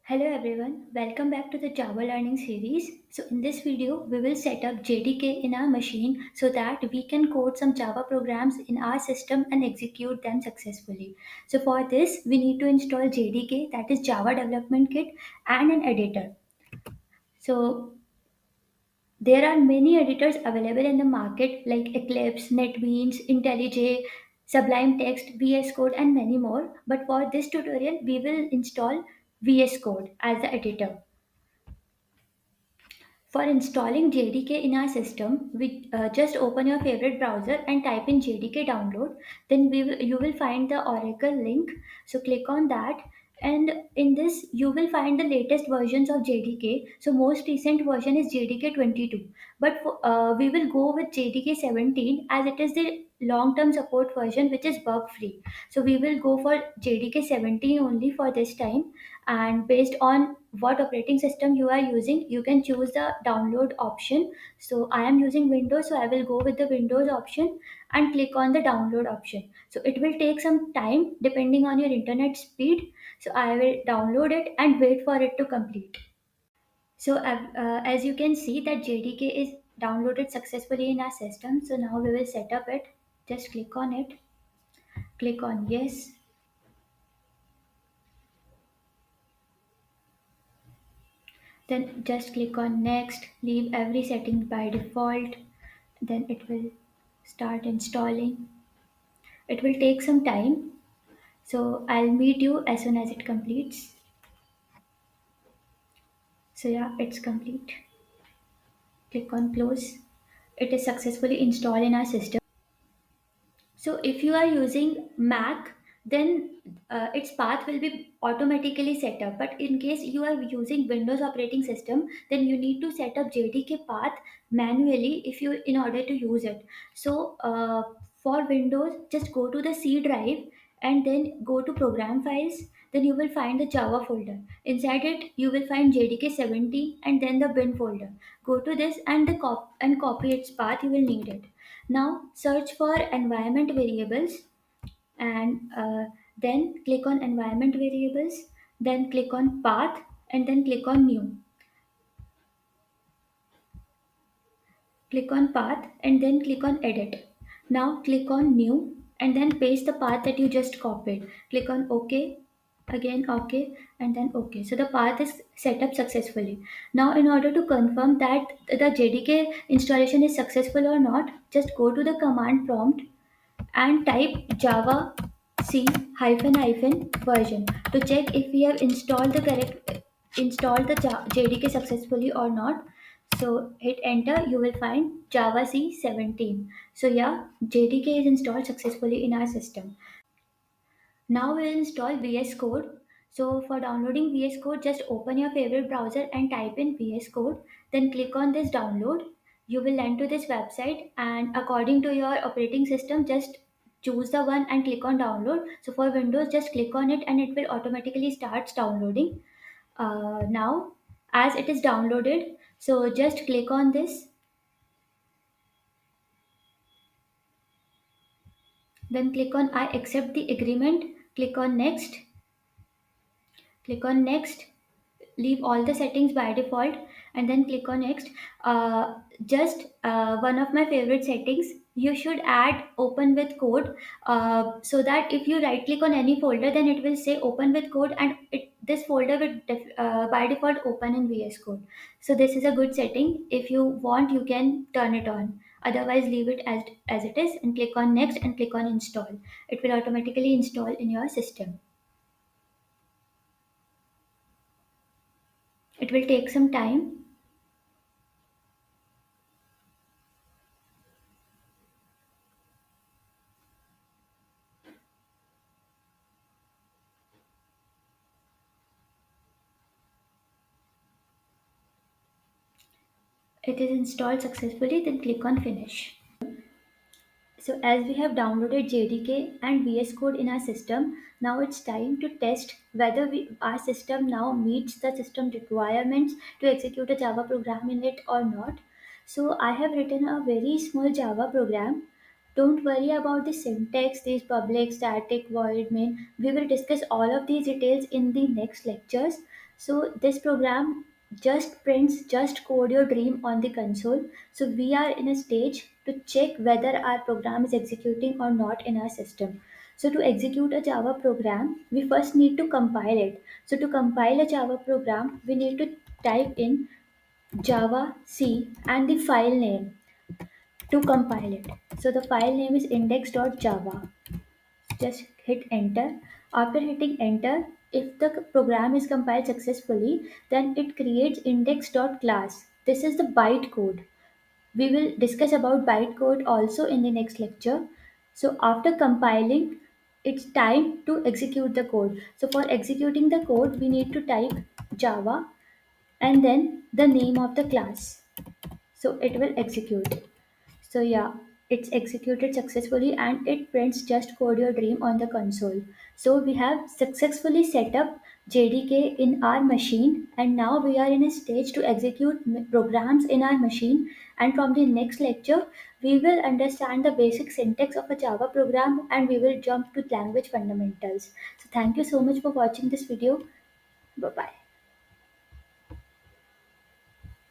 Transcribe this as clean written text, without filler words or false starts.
Hello everyone, welcome back to the Java learning series. So in this video, we will set up JDK in our machine so that we can code some Java programs in our system and execute them successfully. So for this, we need to install JDK, that is Java Development Kit, and an editor. So there are many editors available in the market like Eclipse, NetBeans, IntelliJ, Sublime Text, VS Code, and many more. But for this tutorial, we will install VS Code as the editor. For installing JDK in our system, we just open your favorite browser and type in JDK download. Then you will find the Oracle link. So click on that, and in this you will find the latest versions of JDK. So most recent version is JDK 22, but we will go with JDK 17 as it is the long-term support version which is bug-free. So we will go for JDK 17 only for this time, and based on what operating system you are using, you can choose the download option. So I am using Windows, so I will go with the Windows option and click on the download option. So it will take some time depending on your internet speed. So I will download it and wait for it to complete. So as you can see that JDK is downloaded successfully in our system. So now we will set up it. Just click on it, click on yes, then just click on next, leave every setting by default. Then it will start installing. It will take some time, so I'll meet you as soon as it completes. So yeah, it's complete. Click on close. It is successfully installed in our system. So if you are using Mac, then its path will be automatically set up. But in case you are using Windows operating system, then you need to set up JDK path manually if you in order to use it. So for Windows, just go to the C drive and then go to program files. Then you will find the Java folder. Inside it, you will find JDK 70 and then the bin folder. Go to this and and copy its path. You will need it. Now search for environment variables, and then click on environment variables, then click on path, and then click on new. Click on path and then click on edit. Now click on new and then paste the path that you just copied. Click on OK, again OK, and then OK. So the path is set up successfully. Now in order to confirm that the JDK installation is successful or not, just go to the command prompt and type java c hyphen hyphen version to check if we have installed the JDK successfully or not. So hit enter, you will find Java C 17. So yeah, JDK is installed successfully in our system. Now we'll install VS Code. So for downloading VS Code, just open your favorite browser and type in VS Code. Then click on this download. You will land to this website, and according to your operating system, just choose the one and click on download. So for Windows, just click on it and it will automatically starts downloading. Now, as it is downloaded, so just click on this. Then click on I accept the agreement. Click on next. Click on next, leave all the settings by default, and then click on next. Just one of my favorite settings, you should add open with code, so that if you right click on any folder, then it will say open with code, and this folder will by default open in VS Code. So this is a good setting. If you want, you can turn it on. Otherwise, leave it as it is and click on next and click on install. It will automatically install in your system. It will take some time. It is installed successfully, then click on finish. So as we have downloaded JDK and VS Code in our system, now it's time to test whether our system now meets the system requirements to execute a Java program in it or not. So I have written a very small Java program. Don't worry about the syntax, these public, static, void, main. We will discuss all of these details in the next lectures. So this program just prints just code your dream on the console. So we are in a stage to check whether our program is executing or not in our system. So to execute a Java program, we first need to compile it. So to compile a Java program, we need to type in Java C and the file name to compile it. So the file name is index.java. Just hit enter. After hitting enter, if the program is compiled successfully, then it creates index.class. This is the bytecode. We will discuss about bytecode also in the next lecture. So after compiling, it's time to execute the code. So for executing the code, we need to type Java and then the name of the class. So it will execute. So yeah, it's executed successfully and it prints just code your dream on the console. So we have successfully set up JDK in our machine and now we are in a stage to execute programs in our machine, and from the next lecture we will understand the basic syntax of a Java program and we will jump to language fundamentals. So thank you so much for watching this video. Bye bye.